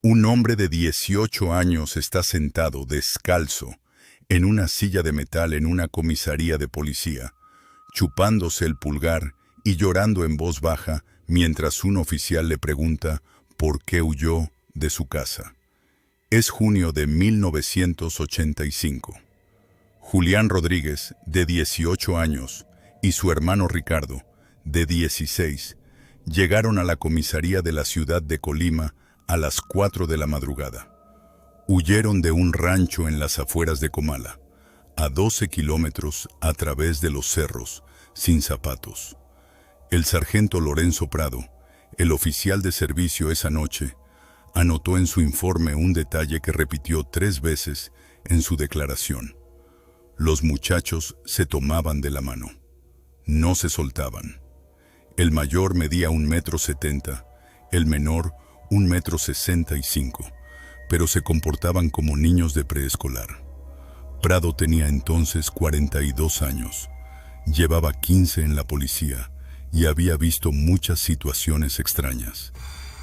Un hombre de 18 años está sentado, descalzo, en una silla de metal en una comisaría de policía, chupándose el pulgar y llorando en voz baja mientras un oficial le pregunta por qué huyó de su casa. Es junio de 1985. Julián Rodríguez, de 18 años, y su hermano Ricardo, de 16, llegaron a la comisaría de la ciudad de Colima a las 4 de la madrugada. Huyeron de un rancho en las afueras de Comala, a 12 kilómetros a través de los cerros, sin zapatos. El sargento Lorenzo Prado, el oficial de servicio esa noche, anotó en su informe un detalle que repitió 3 veces en su declaración. Los muchachos se tomaban de la mano. No se soltaban. El mayor medía 1,70 m, el menor 1,65 m, pero se comportaban como niños de preescolar. Prado tenía entonces 42 años, llevaba 15 en la policía y había visto muchas situaciones extrañas.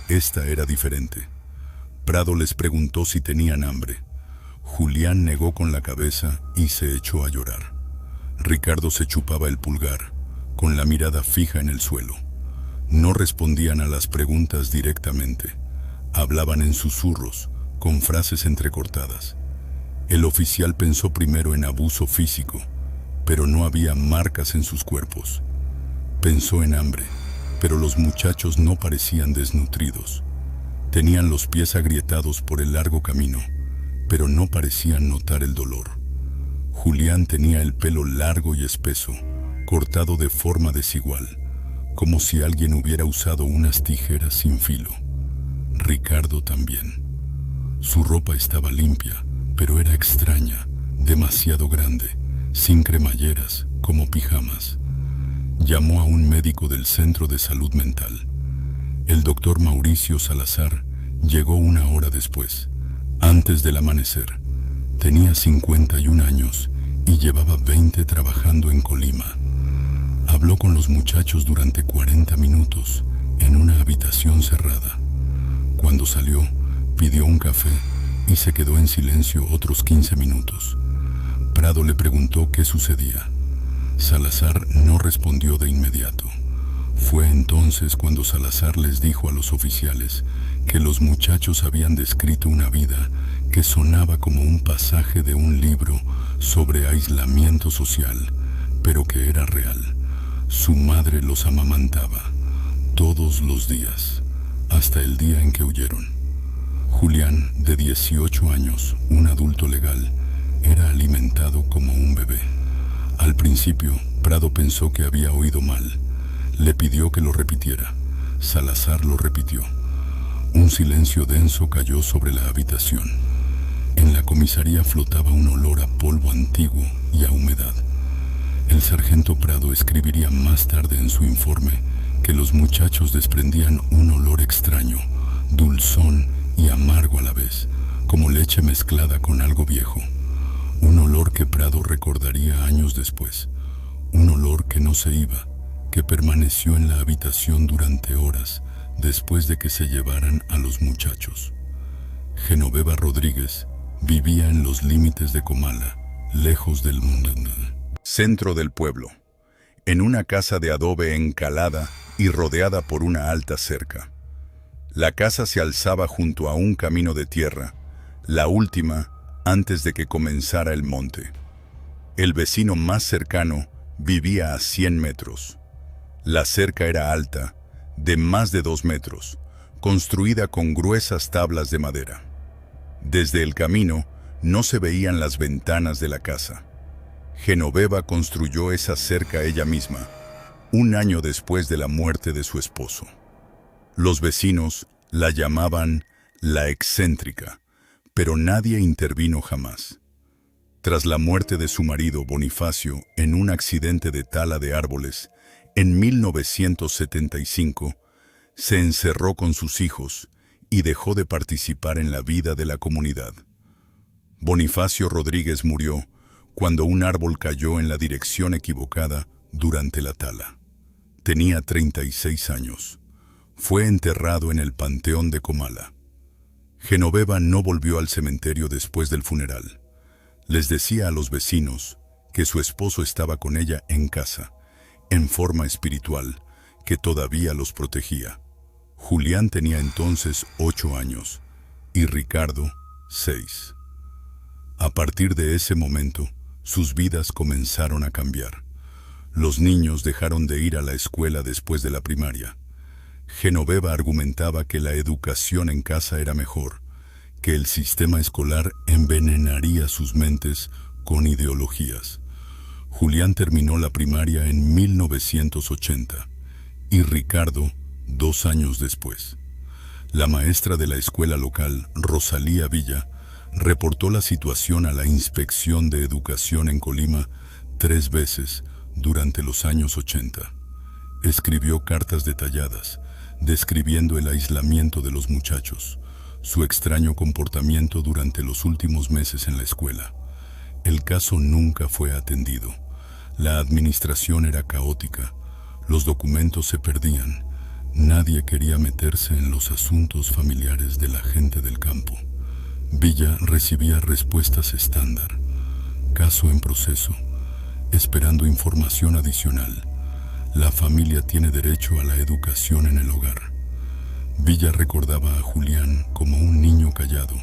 Esta era diferente. Prado les preguntó si tenían hambre. Julián negó con la cabeza y se echó a llorar. Ricardo se chupaba el pulgar, con la mirada fija en el suelo. No respondían a las preguntas directamente. Hablaban en susurros, con frases entrecortadas. El oficial pensó primero en abuso físico, pero no había marcas en sus cuerpos. Pensó en hambre, pero los muchachos no parecían desnutridos. Tenían los pies agrietados por el largo camino, pero no parecían notar el dolor. Julián tenía el pelo largo y espeso, cortado de forma desigual, como si alguien hubiera usado unas tijeras sin filo. Ricardo también. Su ropa estaba limpia, pero era extraña, demasiado grande, sin cremalleras, como pijamas. Llamó a un médico del Centro de Salud Mental. El doctor Mauricio Salazar llegó 1 hora después, antes del amanecer. Tenía 51 años y llevaba 20 trabajando en Colima. Habló con los muchachos durante 40 minutos en una habitación cerrada. Cuando salió, pidió un café y se quedó en silencio otros 15 minutos. Prado le preguntó qué sucedía. Salazar no respondió de inmediato. Fue entonces cuando Salazar les dijo a los oficiales que los muchachos habían descrito una vida que sonaba como un pasaje de un libro sobre aislamiento social, pero que era real. Su madre los amamantaba todos los días, hasta el día en que huyeron. Julián, de 18 años, un adulto legal, era alimentado como un bebé. Al principio, Prado pensó que había oído mal. Le pidió que lo repitiera. Salazar lo repitió. Un silencio denso cayó sobre la habitación. En la comisaría flotaba un olor a polvo antiguo y a humedad. El sargento Prado escribiría más tarde en su informe que los muchachos desprendían un olor extraño, dulzón y amargo a la vez, como leche mezclada con algo viejo. Un olor que Prado recordaría años después. Un olor que no se iba, que permaneció en la habitación durante horas después de que se llevaran a los muchachos. Genoveva Rodríguez vivía en los límites de Comala, lejos del mundo. Centro del pueblo, en una casa de adobe encalada y rodeada por una alta cerca. La casa se alzaba junto a un camino de tierra, la última antes de que comenzara el monte. El vecino más cercano vivía a 100 metros. La cerca era alta, de más de 2 metros, construida con gruesas tablas de madera. Desde el camino no se veían las ventanas de la casa. Genoveva construyó esa cerca ella misma, 1 año después de la muerte de su esposo. Los vecinos la llamaban la excéntrica, pero nadie intervino jamás. Tras la muerte de su marido Bonifacio en un accidente de tala de árboles, en 1975, se encerró con sus hijos y dejó de participar en la vida de la comunidad. Bonifacio Rodríguez murió cuando un árbol cayó en la dirección equivocada durante la tala. Tenía 36 años. Fue enterrado en el Panteón de Comala. Genoveva no volvió al cementerio después del funeral. Les decía a los vecinos que su esposo estaba con ella en casa, en forma espiritual, que todavía los protegía. Julián tenía entonces 8 años y Ricardo 6. A partir de ese momento, sus vidas comenzaron a cambiar. Los niños dejaron de ir a la escuela después de la primaria. Genoveva argumentaba que la educación en casa era mejor, que el sistema escolar envenenaría sus mentes con ideologías. Julián terminó la primaria en 1980 y Ricardo 2 años después. La maestra de la escuela local, Rosalía Villa, reportó la situación a la Inspección de Educación en Colima 3 veces durante los años 80. Escribió cartas detalladas, describiendo el aislamiento de los muchachos, su extraño comportamiento durante los últimos meses en la escuela. El caso nunca fue atendido. La administración era caótica, los documentos se perdían, nadie quería meterse en los asuntos familiares de la gente del campo. Villa recibía respuestas estándar, caso en proceso, esperando información adicional. La familia tiene derecho a la educación en el hogar. Villa recordaba a Julián como un niño callado,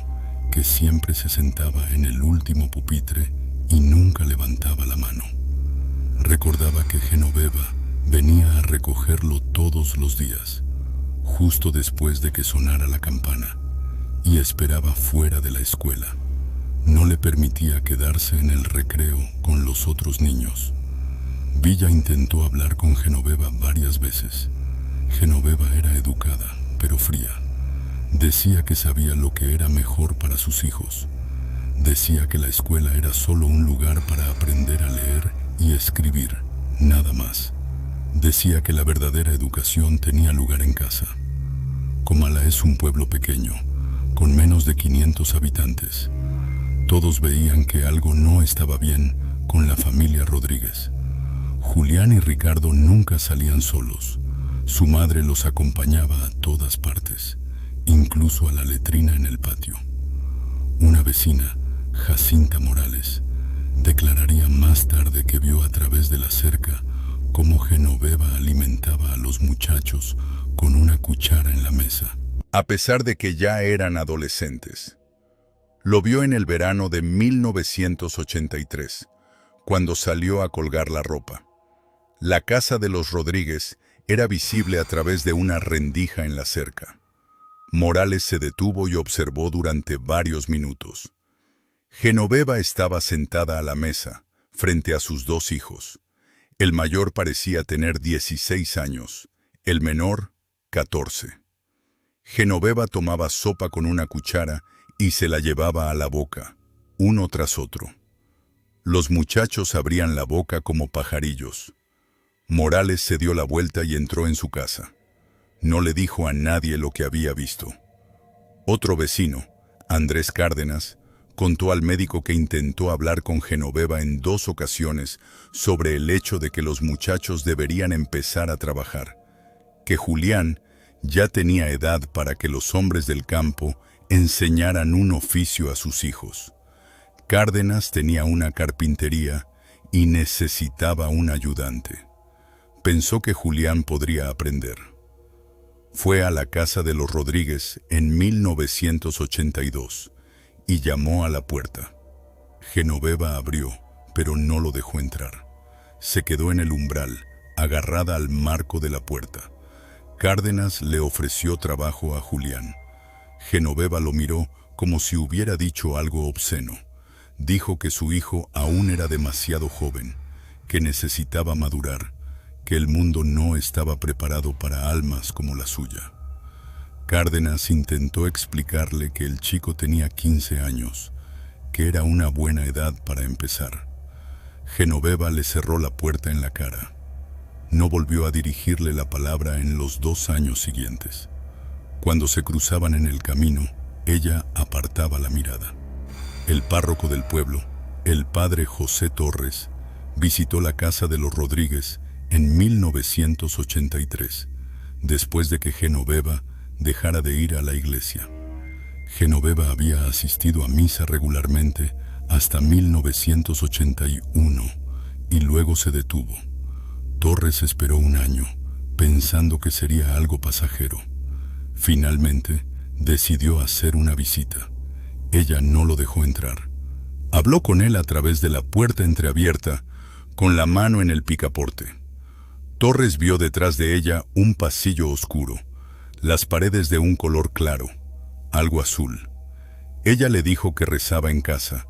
que siempre se sentaba en el último pupitre y nunca levantaba la mano. Recordaba que Genoveva venía a recogerlo todos los días, justo después de que sonara la campana, y esperaba fuera de la escuela. No le permitía quedarse en el recreo con los otros niños. Villa intentó hablar con Genoveva varias veces. Genoveva era educada, pero fría. Decía que sabía lo que era mejor para sus hijos. Decía que la escuela era solo un lugar para aprender a leer y escribir, nada más. Decía que la verdadera educación tenía lugar en casa. Comala es un pueblo pequeño, con menos de 500 habitantes. Todos veían que algo no estaba bien con la familia Rodríguez. Julián y Ricardo nunca salían solos. Su madre los acompañaba a todas partes, incluso a la letrina en el patio. Una vecina, Jacinta Morales, declararía más tarde que vio a través de la cerca cómo Genoveva alimentaba a los muchachos con una cuchara en la mesa. A pesar de que ya eran adolescentes. Lo vio en el verano de 1983, cuando salió a colgar la ropa. La casa de los Rodríguez era visible a través de una rendija en la cerca. Morales se detuvo y observó durante varios minutos. Genoveva estaba sentada a la mesa, frente a sus 2 hijos. El mayor parecía tener 16 años, el menor 14. Genoveva tomaba sopa con una cuchara y se la llevaba a la boca, uno tras otro. Los muchachos abrían la boca como pajarillos. Morales se dio la vuelta y entró en su casa. No le dijo a nadie lo que había visto. Otro vecino, Andrés Cárdenas, contó al médico que intentó hablar con Genoveva en 2 ocasiones sobre el hecho de que los muchachos deberían empezar a trabajar, que Julián ya tenía edad para que los hombres del campo enseñaran un oficio a sus hijos. Cárdenas tenía una carpintería y necesitaba un ayudante. Pensó que Julián podría aprender. Fue a la casa de los Rodríguez en 1982 y llamó a la puerta. Genoveva abrió, pero no lo dejó entrar. Se quedó en el umbral, agarrada al marco de la puerta. Cárdenas le ofreció trabajo a Julián. Genoveva lo miró como si hubiera dicho algo obsceno. Dijo que su hijo aún era demasiado joven, que necesitaba madurar, que el mundo no estaba preparado para almas como la suya. Cárdenas intentó explicarle que el chico tenía 15 años, que era una buena edad para empezar. Genoveva le cerró la puerta en la cara. No volvió a dirigirle la palabra en los 2 años siguientes. Cuando se cruzaban en el camino, ella apartaba la mirada. El párroco del pueblo, el padre José Torres, visitó la casa de los Rodríguez en 1983, después de que Genoveva dejara de ir a la iglesia. Genoveva había asistido a misa regularmente hasta 1981 y luego se detuvo. Torres esperó un año, pensando que sería algo pasajero. Finalmente, decidió hacer una visita. Ella no lo dejó entrar. Habló con él a través de la puerta entreabierta, con la mano en el picaporte. Torres vio detrás de ella un pasillo oscuro, las paredes de un color claro, algo azul. Ella le dijo que rezaba en casa,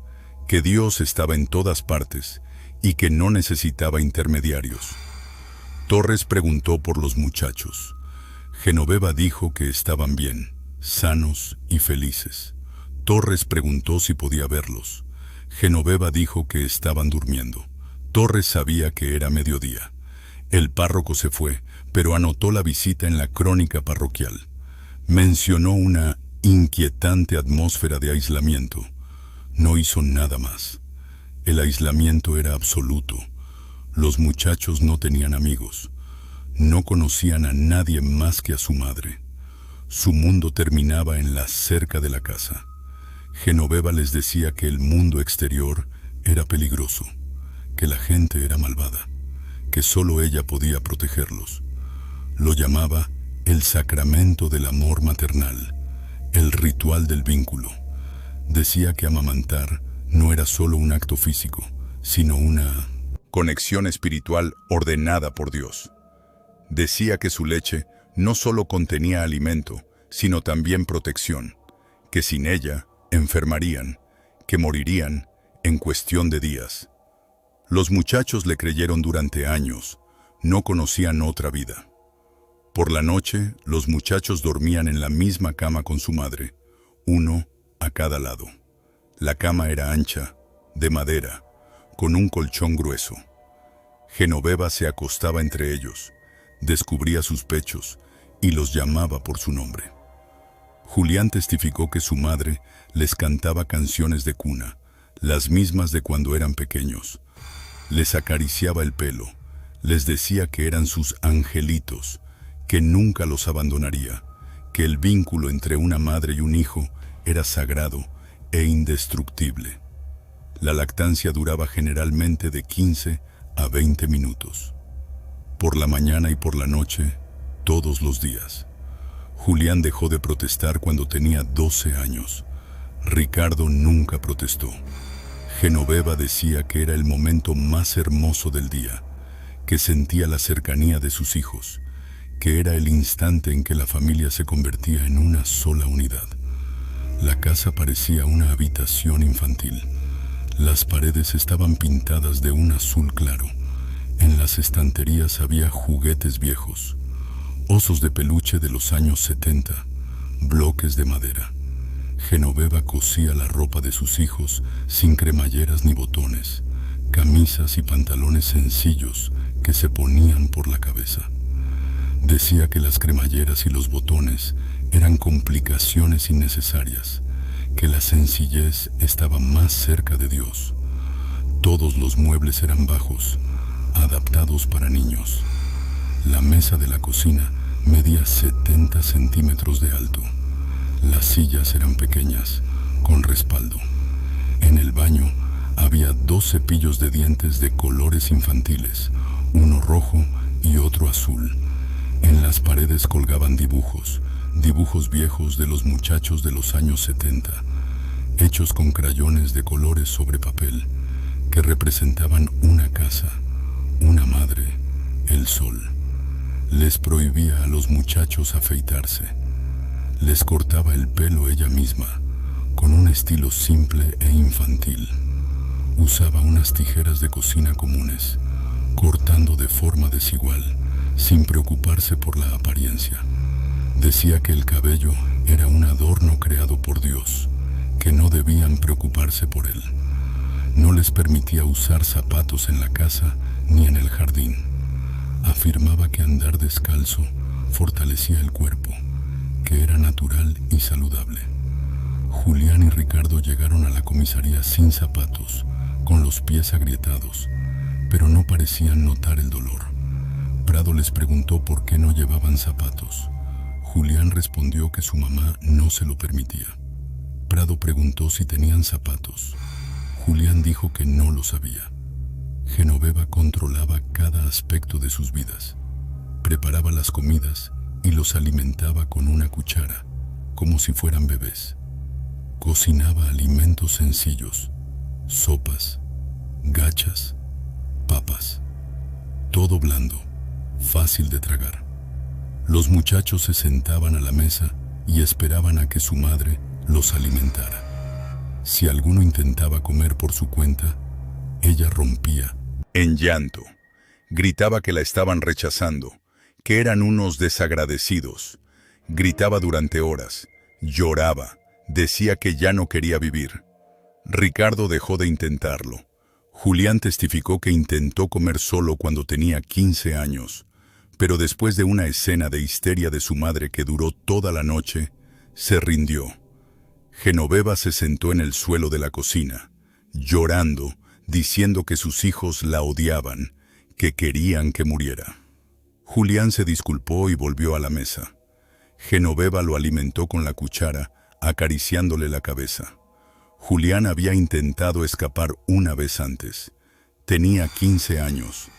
que Dios estaba en todas partes y que no necesitaba intermediarios. Torres preguntó por los muchachos. Genoveva dijo que estaban bien, sanos y felices. Torres preguntó si podía verlos. Genoveva dijo que estaban durmiendo. Torres sabía que era mediodía. El párroco se fue, pero anotó la visita en la crónica parroquial. Mencionó una inquietante atmósfera de aislamiento. No hizo nada más. El aislamiento era absoluto. Los muchachos no tenían amigos. No conocían a nadie más que a su madre. Su mundo terminaba en la cerca de la casa. Genoveva les decía que el mundo exterior era peligroso, que la gente era malvada, que solo ella podía protegerlos. Lo llamaba el sacramento del amor maternal, el ritual del vínculo. Decía que amamantar no era solo un acto físico, sino una conexión espiritual ordenada por Dios. Decía que su leche no solo contenía alimento, sino también protección, que sin ella enfermarían, que morirían en cuestión de días. Los muchachos le creyeron durante años, no conocían otra vida. Por la noche, los muchachos dormían en la misma cama con su madre, uno a cada lado. La cama era ancha, de madera, con un colchón grueso. Genoveva se acostaba entre ellos, descubría sus pechos y los llamaba por su nombre. Julián testificó que su madre les cantaba canciones de cuna, las mismas de cuando eran pequeños. Les acariciaba el pelo, les decía que eran sus angelitos, que nunca los abandonaría, que el vínculo entre una madre y un hijo era sagrado e indestructible. La lactancia duraba generalmente de 15 a 20 minutos. Por la mañana y por la noche, todos los días. Julián dejó de protestar cuando tenía 12 años. Ricardo nunca protestó. Genoveva decía que era el momento más hermoso del día, que sentía la cercanía de sus hijos, que era el instante en que la familia se convertía en una sola unidad. La casa parecía una habitación infantil. Las paredes estaban pintadas de un azul claro. En las estanterías había juguetes viejos, osos de peluche de los años 70, bloques de madera. Genoveva cosía la ropa de sus hijos sin cremalleras ni botones, camisas y pantalones sencillos que se ponían por la cabeza. Decía que las cremalleras y los botones eran complicaciones innecesarias, que la sencillez estaba más cerca de Dios. Todos los muebles eran bajos, adaptados para niños. La mesa de la cocina medía 70 centímetros de alto. Las sillas eran pequeñas, con respaldo. En el baño había 2 cepillos de dientes de colores infantiles, uno rojo y otro azul. En las paredes colgaban dibujos viejos de los muchachos de los años 70, hechos con crayones de colores sobre papel, que representaban una casa, una madre, el sol. Les prohibía a los muchachos afeitarse. Les cortaba el pelo ella misma, con un estilo simple e infantil. Usaba unas tijeras de cocina comunes, cortando de forma desigual, sin preocuparse por la apariencia. Decía que el cabello era un adorno creado por Dios, que no debían preocuparse por él. No les permitía usar zapatos en la casa ni en el jardín. Afirmaba que andar descalzo fortalecía el cuerpo, que era natural y saludable. Julián y Ricardo llegaron a la comisaría sin zapatos, con los pies agrietados, pero no parecían notar el dolor. Prado les preguntó por qué no llevaban zapatos. Julián respondió que su mamá no se lo permitía. Prado preguntó si tenían zapatos. Julián dijo que no lo sabía. Genoveva controlaba cada aspecto de sus vidas. Preparaba las comidas y los alimentaba con una cuchara, como si fueran bebés. Cocinaba alimentos sencillos, sopas, gachas, papas. Todo blando, fácil de tragar. Los muchachos se sentaban a la mesa y esperaban a que su madre los alimentara. Si alguno intentaba comer por su cuenta, ella rompía en llanto. Gritaba que la estaban rechazando, que eran unos desagradecidos. Gritaba durante horas, lloraba, decía que ya no quería vivir. Ricardo dejó de intentarlo. Julián testificó que intentó comer solo cuando tenía 15 años, pero después de una escena de histeria de su madre que duró toda la noche, se rindió. Genoveva se sentó en el suelo de la cocina, llorando, diciendo que sus hijos la odiaban, que querían que muriera. Julián se disculpó y volvió a la mesa. Genoveva lo alimentó con la cuchara, acariciándole la cabeza. Julián había intentado escapar una vez antes. Tenía 15 años.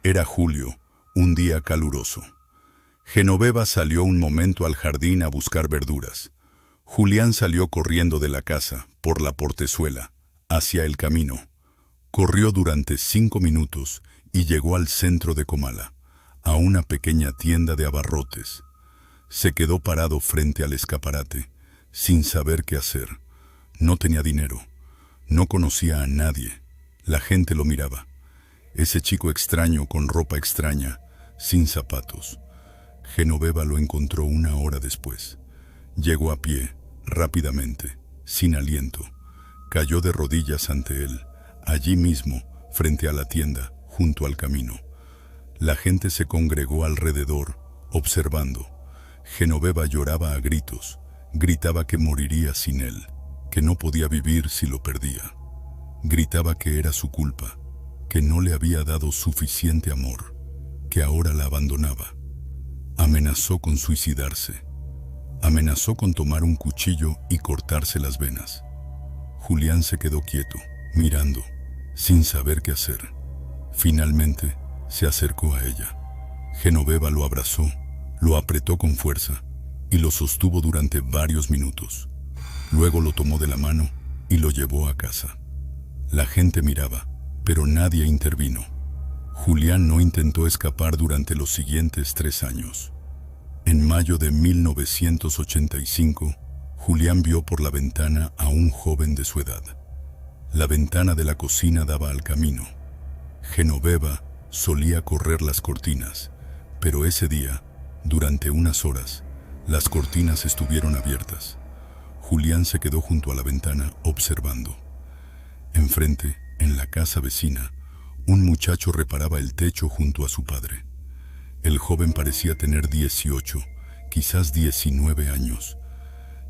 Era julio, un día caluroso. Genoveva salió un momento al jardín a buscar verduras. Julián salió corriendo de la casa, por la portezuela, hacia el camino. Corrió durante 5 minutos y llegó al centro de Comala, a una pequeña tienda de abarrotes. Se quedó parado frente al escaparate, sin saber qué hacer. No tenía dinero, no conocía a nadie. La gente lo miraba. Ese chico extraño con ropa extraña, sin zapatos. Genoveva lo encontró 1 hora después. Llegó a pie, rápidamente, sin aliento. Cayó de rodillas ante él, allí mismo, frente a la tienda, junto al camino. La gente se congregó alrededor, observando. Genoveva lloraba a gritos, gritaba que moriría sin él, que no podía vivir si lo perdía. Gritaba que era su culpa, que no le había dado suficiente amor, que ahora la abandonaba. Amenazó con suicidarse. Amenazó con tomar un cuchillo y cortarse las venas. Julián se quedó quieto, mirando, sin saber qué hacer. Finalmente, se acercó a ella. Genoveva lo abrazó, lo apretó con fuerza y lo sostuvo durante varios minutos. Luego lo tomó de la mano y lo llevó a casa. La gente miraba, pero nadie intervino. Julián no intentó escapar durante los siguientes 3 años. En mayo de 1985, Julián vio por la ventana a un joven de su edad. La ventana de la cocina daba al camino. Genoveva solía correr las cortinas, pero ese día, durante unas horas, las cortinas estuvieron abiertas. Julián se quedó junto a la ventana observando. Enfrente, en la casa vecina, un muchacho reparaba el techo junto a su padre. El joven parecía tener 18, quizás 19 años.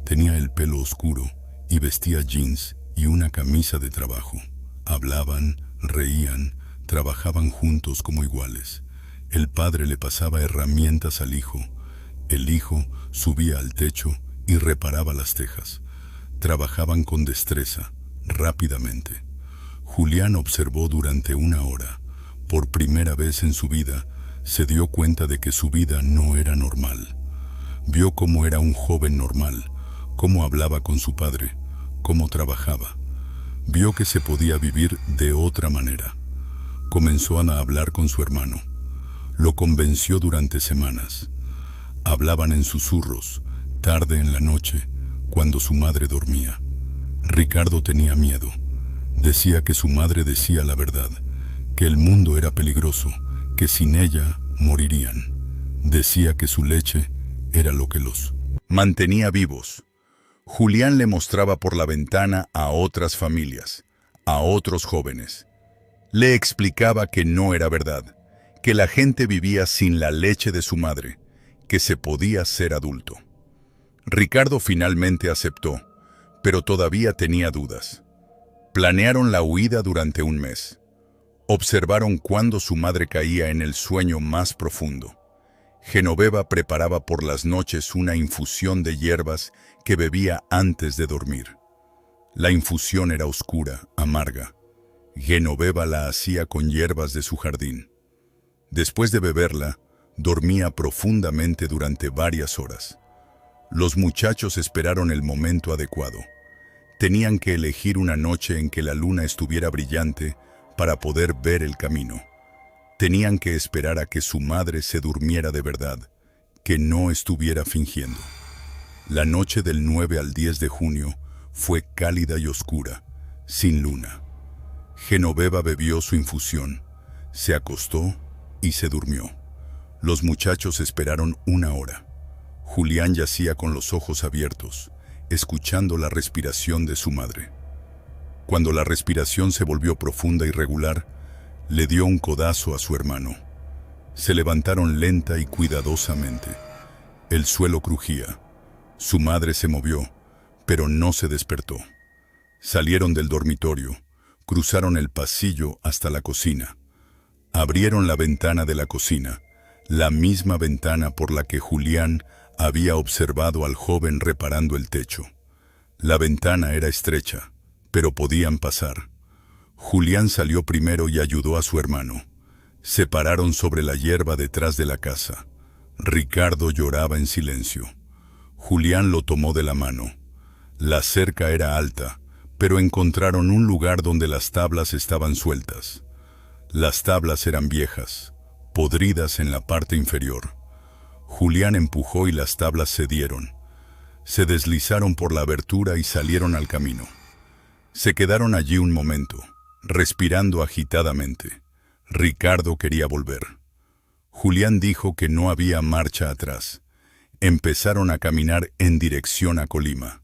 Tenía el pelo oscuro y vestía jeans y una camisa de trabajo. Hablaban, reían, trabajaban juntos como iguales. El padre le pasaba herramientas al hijo. El hijo subía al techo y reparaba las tejas. Trabajaban con destreza, rápidamente. Julián observó durante 1 hora. Por primera vez en su vida, se dio cuenta de que su vida no era normal. Vio cómo era un joven normal, cómo hablaba con su padre, cómo trabajaba. Vio que se podía vivir de otra manera. Comenzó a hablar con su hermano. Lo convenció durante semanas. Hablaban en susurros, tarde en la noche, cuando su madre dormía. Ricardo tenía miedo. Decía que su madre decía la verdad, que el mundo era peligroso, que sin ella morirían. Decía que su leche era lo que los mantenía vivos. Julián le mostraba por la ventana a otras familias, a otros jóvenes. Le explicaba que no era verdad, que la gente vivía sin la leche de su madre, que se podía ser adulto. Ricardo finalmente aceptó, pero todavía tenía dudas. Planearon la huida durante 1 mes. Observaron cuándo su madre caía en el sueño más profundo. Genoveva preparaba por las noches una infusión de hierbas que bebía antes de dormir. La infusión era oscura, amarga. Genoveva la hacía con hierbas de su jardín. Después de beberla, dormía profundamente durante varias horas. Los muchachos esperaron el momento adecuado. Tenían que elegir una noche en que la luna estuviera brillante para poder ver el camino. Tenían que esperar a que su madre se durmiera de verdad, que no estuviera fingiendo. La noche del 9 al 10 de junio fue cálida y oscura, sin luna. Genoveva bebió su infusión, se acostó y se durmió. Los muchachos esperaron una hora. Julián yacía con los ojos abiertos, escuchando la respiración de su madre. Cuando la respiración se volvió profunda y regular, le dio un codazo a su hermano. Se levantaron lenta y cuidadosamente. El suelo crujía. Su madre se movió, pero no se despertó. Salieron del dormitorio, cruzaron el pasillo hasta la cocina. Abrieron la ventana de la cocina, la misma ventana por la que Julián había observado al joven reparando el techo. La ventana era estrecha, pero podían pasar. Julián salió primero y ayudó a su hermano. Se pararon sobre la hierba detrás de la casa. Ricardo lloraba en silencio. Julián lo tomó de la mano. La cerca era alta, pero encontraron un lugar donde las tablas estaban sueltas. Las tablas eran viejas, podridas en la parte inferior. Julián empujó y las tablas cedieron. Se deslizaron por la abertura y salieron al camino. Se quedaron allí un momento, respirando agitadamente. Ricardo quería volver. Julián dijo que no había marcha atrás. Empezaron a caminar en dirección a Colima.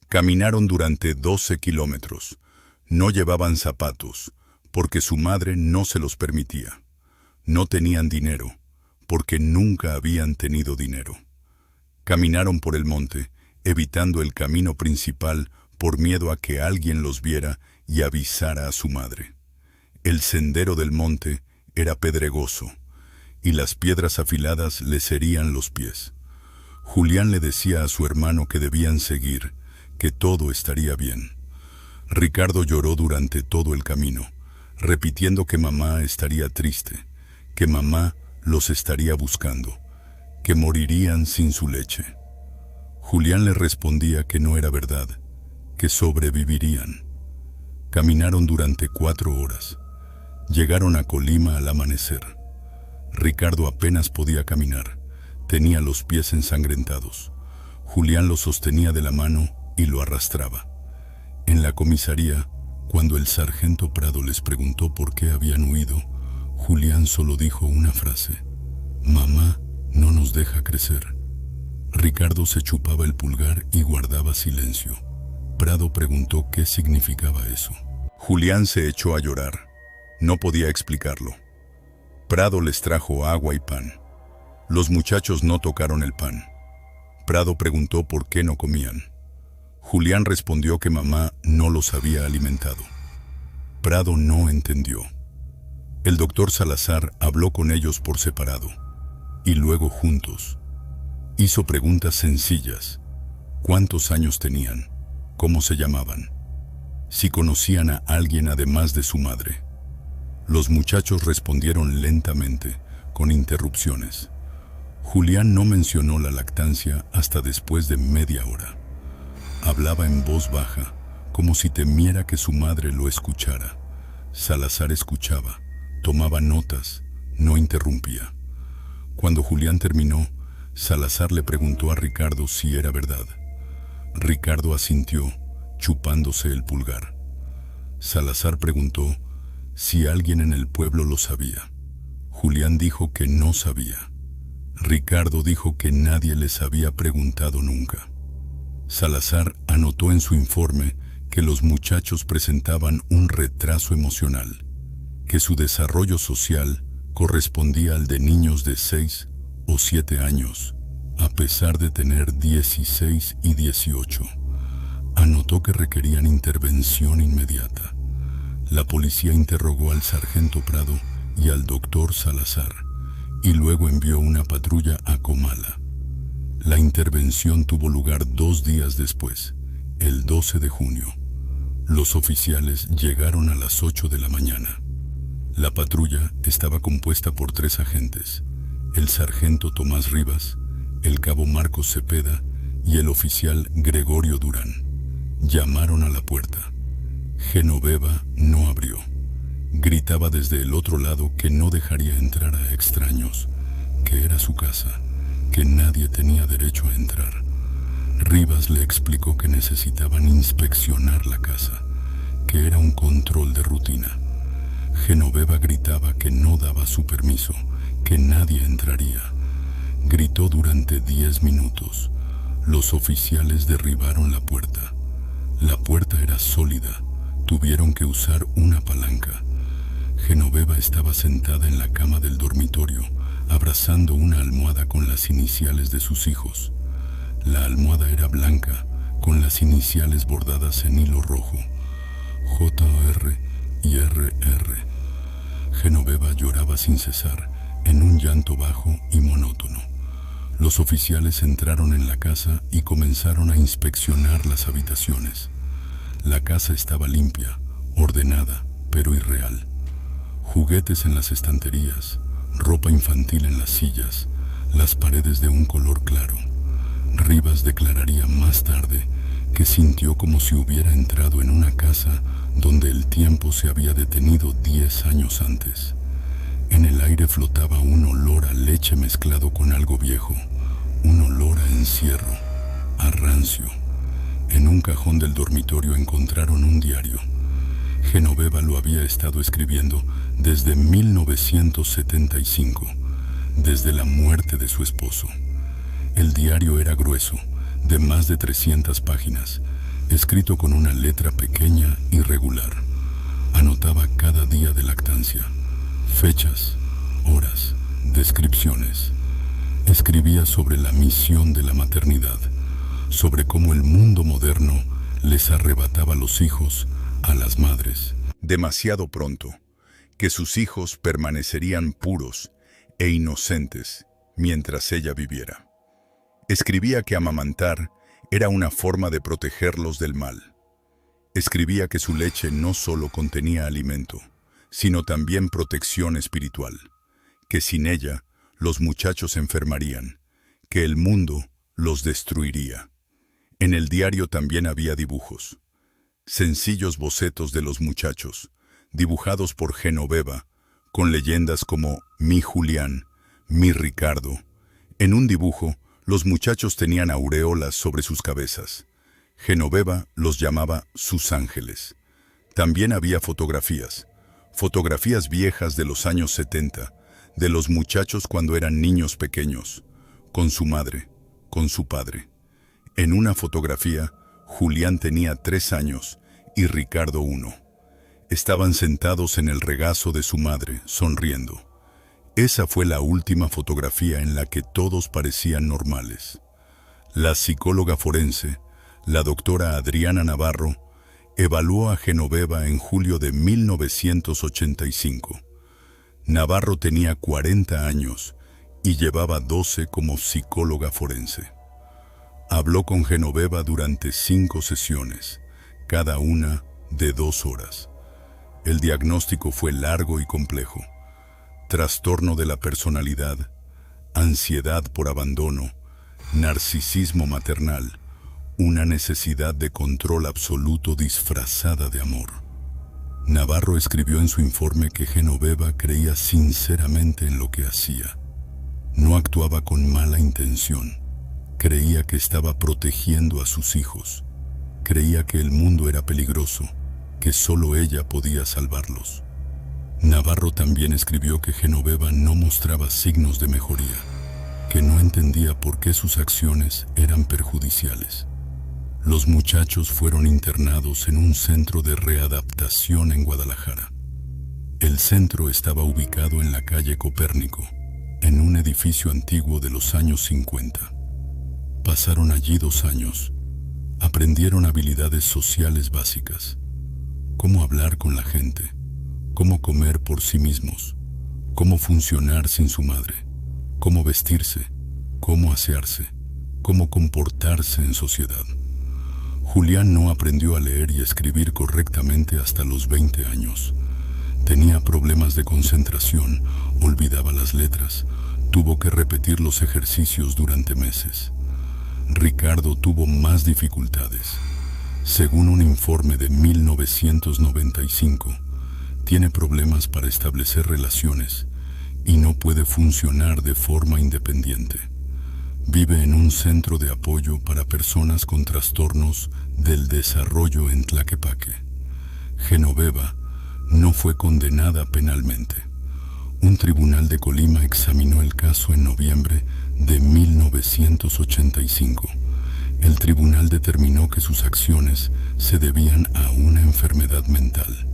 Caminaron durante 12 kilómetros. No llevaban zapatos, porque su madre no se los permitía. No tenían dinero, porque nunca habían tenido dinero. Caminaron por el monte, evitando el camino principal por miedo a que alguien los viera y avisara a su madre. El sendero del monte era pedregoso, y las piedras afiladas les herían los pies. Julián le decía a su hermano que debían seguir, que todo estaría bien. Ricardo lloró durante todo el camino, repitiendo que mamá estaría triste, que mamá los estaría buscando, que morirían sin su leche. Julián le respondía que no era verdad, que sobrevivirían. Caminaron durante 4 horas. Llegaron a Colima al amanecer. Ricardo apenas podía caminar, tenía los pies ensangrentados. Julián lo sostenía de la mano y lo arrastraba. En la comisaría, cuando el sargento Prado les preguntó por qué habían huido, Julián solo dijo una frase: «Mamá no nos deja crecer». Ricardo se chupaba el pulgar y guardaba silencio. Prado preguntó qué significaba eso. Julián se echó a llorar. No podía explicarlo. Prado les trajo agua y pan. Los muchachos no tocaron el pan. Prado preguntó por qué no comían. Julián respondió que mamá no los había alimentado. Prado no entendió. El doctor Salazar habló con ellos por separado, y luego juntos. Hizo preguntas sencillas. ¿Cuántos años tenían? ¿Cómo se llamaban? Si conocían a alguien además de su madre. Los muchachos respondieron lentamente, con interrupciones. Julián no mencionó la lactancia hasta después de media hora. Hablaba en voz baja, como si temiera que su madre lo escuchara. Salazar escuchaba, tomaba notas, no interrumpía. Cuando Julián terminó, Salazar le preguntó a Ricardo si era verdad. Ricardo asintió, chupándose el pulgar. Salazar preguntó si alguien en el pueblo lo sabía. Julián dijo que no sabía. Ricardo dijo que nadie les había preguntado nunca. Salazar anotó en su informe que los muchachos presentaban un retraso emocional, que su desarrollo social correspondía al de niños de 6 o 7 años, a pesar de tener 16 y 18. Anotó que requerían intervención inmediata. La policía interrogó al sargento Prado y al doctor Salazar, y luego envió una patrulla a Comala. La intervención tuvo lugar 2 días después, el 12 de junio. Los oficiales llegaron a las 8 de la mañana. La patrulla estaba compuesta por 3 agentes, el sargento Tomás Rivas, el cabo Marcos Cepeda y el oficial Gregorio Durán. Llamaron a la puerta. Genoveva no abrió. Gritaba desde el otro lado que no dejaría entrar a extraños, que era su casa, que nadie tenía derecho a entrar. Rivas le explicó que necesitaban inspeccionar la casa, que era un control de rutina. Genoveva gritaba que no daba su permiso, que nadie entraría. Gritó durante 10 minutos. Los oficiales derribaron la puerta. La puerta era sólida. Tuvieron que usar una palanca. Genoveva estaba sentada en la cama del dormitorio, abrazando una almohada con las iniciales de sus hijos. La almohada era blanca, con las iniciales bordadas en hilo rojo, J.R. y R.R. Genoveva lloraba sin cesar, en un llanto bajo y monótono. Los oficiales entraron en la casa y comenzaron a inspeccionar las habitaciones. La casa estaba limpia, ordenada, pero irreal. Juguetes en las estanterías, ropa infantil en las sillas, las paredes de un color claro. Rivas declararía más tarde que sintió como si hubiera entrado en una casa donde el tiempo se había detenido 10 años antes. En el aire flotaba un olor a leche mezclado con algo viejo, un olor a encierro, a rancio. En un cajón del dormitorio encontraron un diario. Genoveva lo había estado escribiendo desde 1975, desde la muerte de su esposo. El diario era grueso, de más de 300 páginas, escrito con una letra pequeña y regular. Anotaba cada día de lactancia, fechas, horas, descripciones. Escribía sobre la misión de la maternidad, sobre cómo el mundo moderno les arrebataba los hijos a las madres. Demasiado pronto, que sus hijos permanecerían puros e inocentes mientras ella viviera. Escribía que amamantar era una forma de protegerlos del mal. Escribía que su leche no solo contenía alimento, sino también protección espiritual, que sin ella los muchachos enfermarían, que el mundo los destruiría. En el diario también había dibujos, sencillos bocetos de los muchachos, dibujados por Genoveva, con leyendas como mi Julián, mi Ricardo. En un dibujo, los muchachos tenían aureolas sobre sus cabezas. Genoveva los llamaba sus ángeles. También había fotografías viejas de los años 70, de los muchachos cuando eran niños pequeños, con su madre, con su padre. En una fotografía, Julián tenía 3 años y Ricardo 1. Estaban sentados en el regazo de su madre, sonriendo. Esa fue la última fotografía en la que todos parecían normales. La psicóloga forense, la doctora Adriana Navarro, evaluó a Genoveva en julio de 1985. Navarro tenía 40 años y llevaba 12 como psicóloga forense. Habló con Genoveva durante 5 sesiones, cada una de 2 horas. El diagnóstico fue largo y complejo. Trastorno de la personalidad, ansiedad por abandono, narcisismo maternal, una necesidad de control absoluto disfrazada de amor. Navarro escribió en su informe que Genoveva creía sinceramente en lo que hacía. No actuaba con mala intención. Creía que estaba protegiendo a sus hijos. Creía que el mundo era peligroso, que solo ella podía salvarlos. Navarro también escribió que Genoveva no mostraba signos de mejoría, que no entendía por qué sus acciones eran perjudiciales. Los muchachos fueron internados en un centro de readaptación en Guadalajara. El centro estaba ubicado en la calle Copérnico, en un edificio antiguo de los años 50. Pasaron allí 2 años. Aprendieron habilidades sociales básicas. Cómo hablar con la gente, cómo comer por sí mismos, cómo funcionar sin su madre. cómo vestirse, cómo asearse, cómo comportarse en sociedad. Julián no aprendió a leer y escribir correctamente hasta los 20 años. Tenía problemas de concentración, olvidaba las letras, tuvo que repetir los ejercicios durante meses. Ricardo tuvo más dificultades. Según un informe de 1995, tiene problemas para establecer relaciones y no puede funcionar de forma independiente. Vive en un centro de apoyo para personas con trastornos del desarrollo en Tlaquepaque. Genoveva no fue condenada penalmente. Un tribunal de Colima examinó el caso en noviembre de 1985. El tribunal determinó que sus acciones se debían a una enfermedad mental.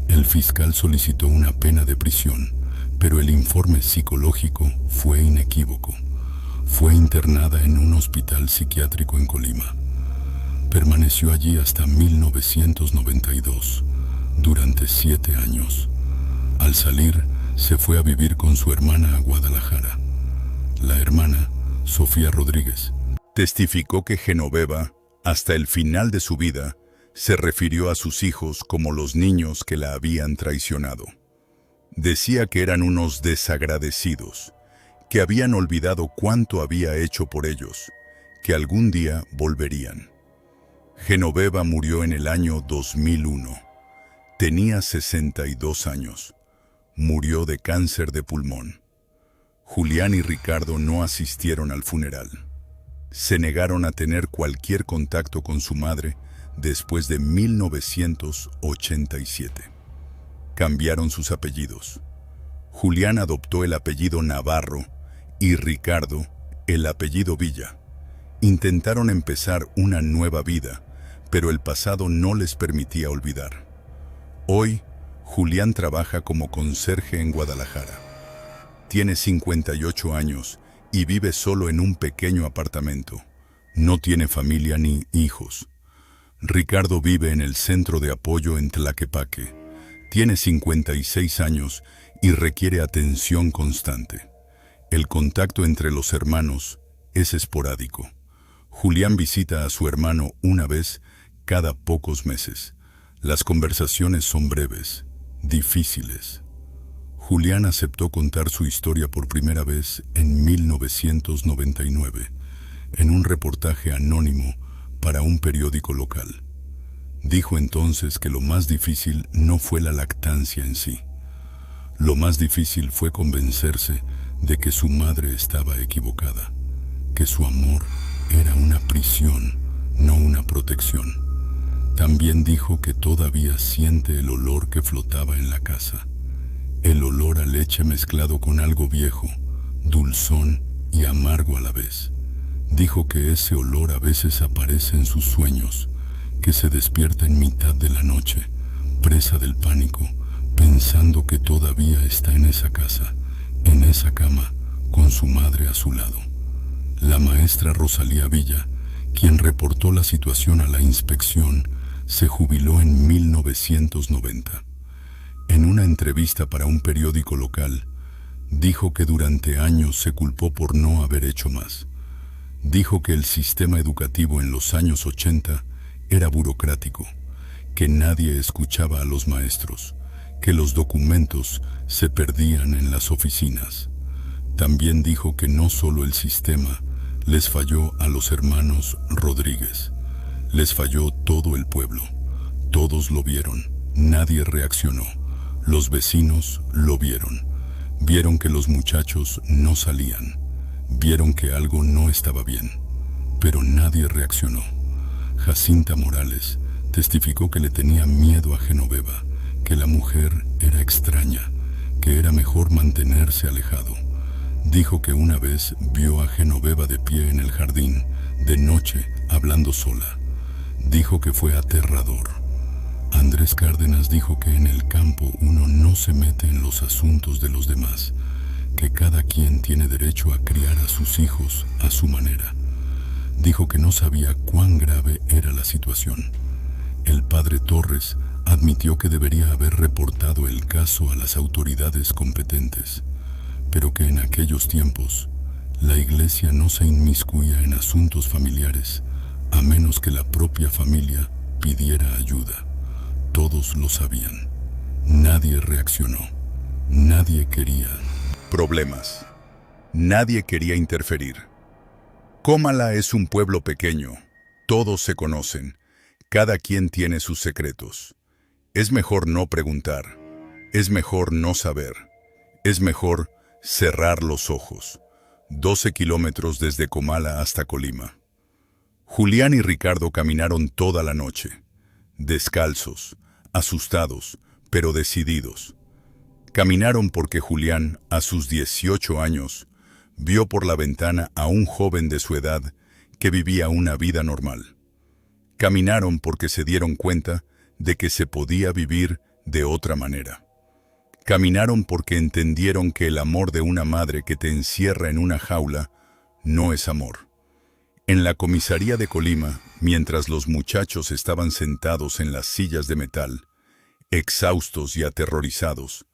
El fiscal solicitó una pena de prisión, pero el informe psicológico fue inequívoco. Fue internada en un hospital psiquiátrico en Colima. Permaneció allí hasta 1992, durante 7 años. Al salir, se fue a vivir con su hermana a Guadalajara. La hermana, Sofía Rodríguez, testificó que Genoveva, hasta el final de su vida, se refirió a sus hijos como los niños que la habían traicionado. Decía que eran unos desagradecidos, que habían olvidado cuánto había hecho por ellos, que algún día volverían. Genoveva murió en el año 2001. Tenía 62 años. Murió de cáncer de pulmón. Julián y Ricardo no asistieron al funeral. Se negaron a tener cualquier contacto con su madre después de 1987. Cambiaron sus apellidos. Julián adoptó el apellido Navarro y Ricardo el apellido Villa. Intentaron empezar una nueva vida, pero el pasado no les permitía olvidar. Hoy, Julián trabaja como conserje en Guadalajara. Tiene 58 años y vive solo en un pequeño apartamento. No tiene familia ni hijos. Ricardo vive en el centro de apoyo en Tlaquepaque. Tiene 56 años y requiere atención constante. El contacto entre los hermanos es esporádico. Julián visita a su hermano una vez cada pocos meses. Las conversaciones son breves, difíciles. Julián aceptó contar su historia por primera vez en 1999, en un reportaje anónimo para un periódico local. Dijo entonces que lo más difícil no fue la lactancia en sí. Lo más difícil fue convencerse de que su madre estaba equivocada, que su amor era una prisión, no una protección. También dijo que todavía siente el olor que flotaba en la casa. El olor a leche mezclado con algo viejo, dulzón y amargo a la vez. Dijo que ese olor a veces aparece en sus sueños, que se despierta en mitad de la noche, presa del pánico, pensando que todavía está en esa casa, en esa cama, con su madre a su lado. La maestra Rosalía Villa, quien reportó la situación a la inspección, se jubiló en 1990. En una entrevista para un periódico local, dijo que durante años se culpó por no haber hecho más. Dijo que el sistema educativo en los años 80 era burocrático, que nadie escuchaba a los maestros, que los documentos se perdían en las oficinas. También dijo que no solo el sistema les falló a los hermanos Rodríguez, les falló todo el pueblo. Todos lo vieron, nadie reaccionó. Los vecinos lo vieron. Vieron que los muchachos no salían. Vieron que algo no estaba bien. Pero nadie reaccionó. Jacinta Morales testificó que le tenía miedo a Genoveva, que la mujer era extraña, que era mejor mantenerse alejado. Dijo que una vez vio a Genoveva de pie en el jardín, de noche, hablando sola. Dijo que fue aterrador. Andrés Cárdenas dijo que en el campo uno no se mete en los asuntos de los demás, que cada quien tiene derecho a criar a sus hijos a su manera. Dijo que no sabía cuán grave era la situación. El padre Torres admitió que debería haber reportado el caso a las autoridades competentes, pero que en aquellos tiempos la iglesia no se inmiscuía en asuntos familiares a menos que la propia familia pidiera ayuda. Todos lo sabían. Nadie reaccionó. Nadie quería. Problemas. Nadie quería interferir. Comala es un pueblo pequeño. Todos se conocen. Cada quien tiene sus secretos. Es mejor no preguntar. Es mejor no saber. Es mejor cerrar los ojos. 12 kilómetros desde Comala hasta Colima. Julián y Ricardo caminaron toda la noche. Descalzos, asustados, pero decididos. Caminaron porque Julián, a sus 18 años, vio por la ventana a un joven de su edad que vivía una vida normal. Caminaron porque se dieron cuenta de que se podía vivir de otra manera. Caminaron porque entendieron que el amor de una madre que te encierra en una jaula no es amor. En la comisaría de Colima, mientras los muchachos estaban sentados en las sillas de metal, exhaustos y aterrorizados,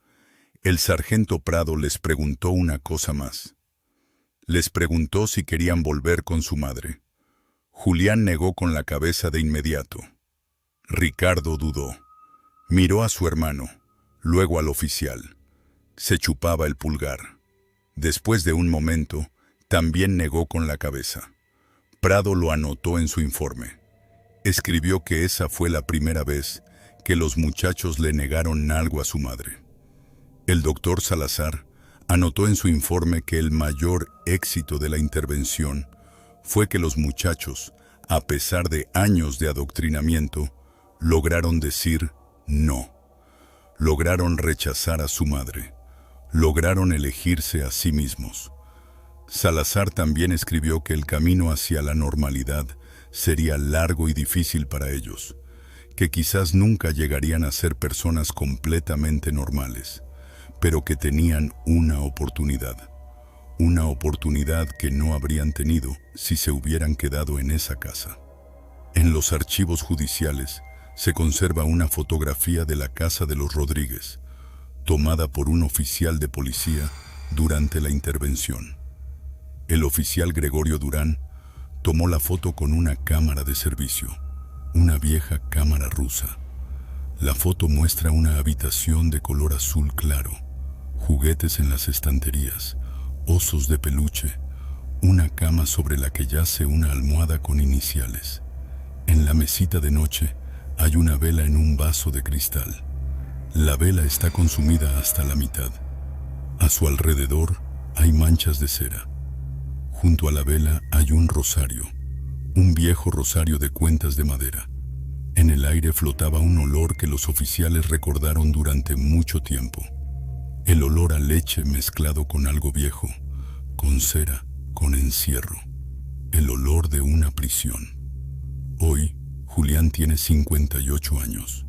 el sargento Prado les preguntó una cosa más. Les preguntó si querían volver con su madre. Julián negó con la cabeza de inmediato. Ricardo dudó. Miró a su hermano, luego al oficial. Se chupaba el pulgar. Después de un momento, también negó con la cabeza. Prado lo anotó en su informe. Escribió que esa fue la primera vez que los muchachos le negaron algo a su madre. El doctor Salazar anotó en su informe que el mayor éxito de la intervención fue que los muchachos, a pesar de años de adoctrinamiento, lograron decir no. Lograron rechazar a su madre. Lograron elegirse a sí mismos. Salazar también escribió que el camino hacia la normalidad sería largo y difícil para ellos, que quizás nunca llegarían a ser personas completamente normales, pero que tenían una oportunidad que no habrían tenido si se hubieran quedado en esa casa. En los archivos judiciales se conserva una fotografía de la casa de los Rodríguez, tomada por un oficial de policía durante la intervención. El oficial Gregorio Durán tomó la foto con una cámara de servicio, una vieja cámara rusa. La foto muestra una habitación de color azul claro, juguetes en las estanterías, osos de peluche, una cama sobre la que yace una almohada con iniciales. En la mesita de noche hay una vela en un vaso de cristal. La vela está consumida hasta la mitad. A su alrededor hay manchas de cera. Junto a la vela hay un rosario, un viejo rosario de cuentas de madera. En el aire flotaba un olor que los oficiales recordaron durante mucho tiempo. El olor a leche mezclado con algo viejo, con cera, con encierro. El olor de una prisión. Hoy, Julián tiene 58 años.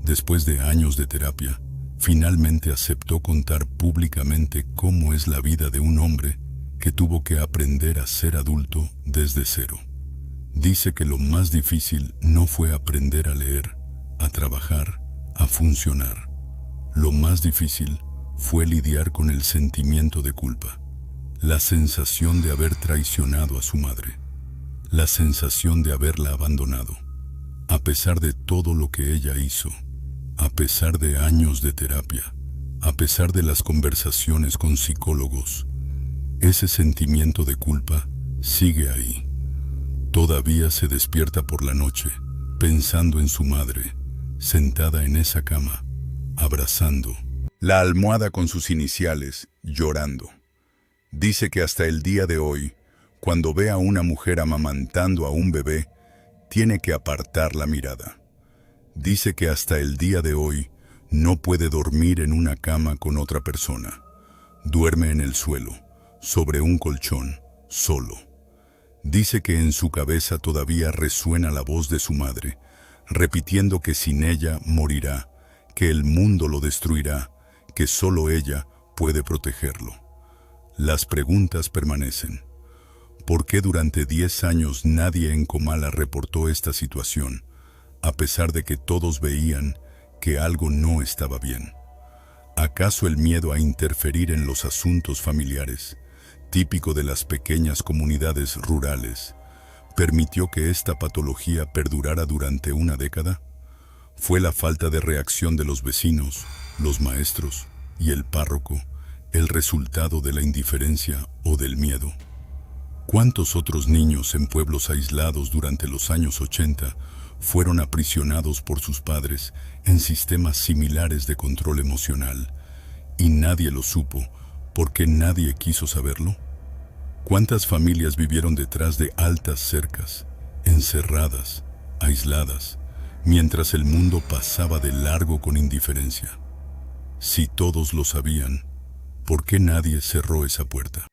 Después de años de terapia, finalmente aceptó contar públicamente cómo es la vida de un hombre que tuvo que aprender a ser adulto desde cero. Dice que lo más difícil no fue aprender a leer, a trabajar, a funcionar. Lo más difícil fue lidiar con el sentimiento de culpa, la sensación de haber traicionado a su madre, la sensación de haberla abandonado. A pesar de todo lo que ella hizo, a pesar de años de terapia, a pesar de las conversaciones con psicólogos, ese sentimiento de culpa sigue ahí. Todavía se despierta por la noche, pensando en su madre, sentada en esa cama, abrazando la almohada con sus iniciales, llorando. Dice que hasta el día de hoy, cuando ve a una mujer amamantando a un bebé, tiene que apartar la mirada. Dice que hasta el día de hoy no puede dormir en una cama con otra persona. Duerme en el suelo, sobre un colchón, solo. Dice que en su cabeza todavía resuena la voz de su madre, repitiendo que sin ella morirá, que el mundo lo destruirá, que solo ella puede protegerlo. Las preguntas permanecen. ¿Por qué durante 10 años nadie en Comala reportó esta situación, a pesar de que todos veían que algo no estaba bien? ¿Acaso el miedo a interferir en los asuntos familiares, típico de las pequeñas comunidades rurales, permitió que esta patología perdurara durante una década? ¿Fue la falta de reacción de los vecinos, los maestros y el párroco el resultado de la indiferencia o del miedo? ¿Cuántos otros niños en pueblos aislados durante los años 80 fueron aprisionados por sus padres en sistemas similares de control emocional y nadie lo supo porque nadie quiso saberlo? ¿Cuántas familias vivieron detrás de altas cercas, encerradas, aisladas, mientras el mundo pasaba de largo con indiferencia? Si todos lo sabían, ¿por qué nadie cerró esa puerta?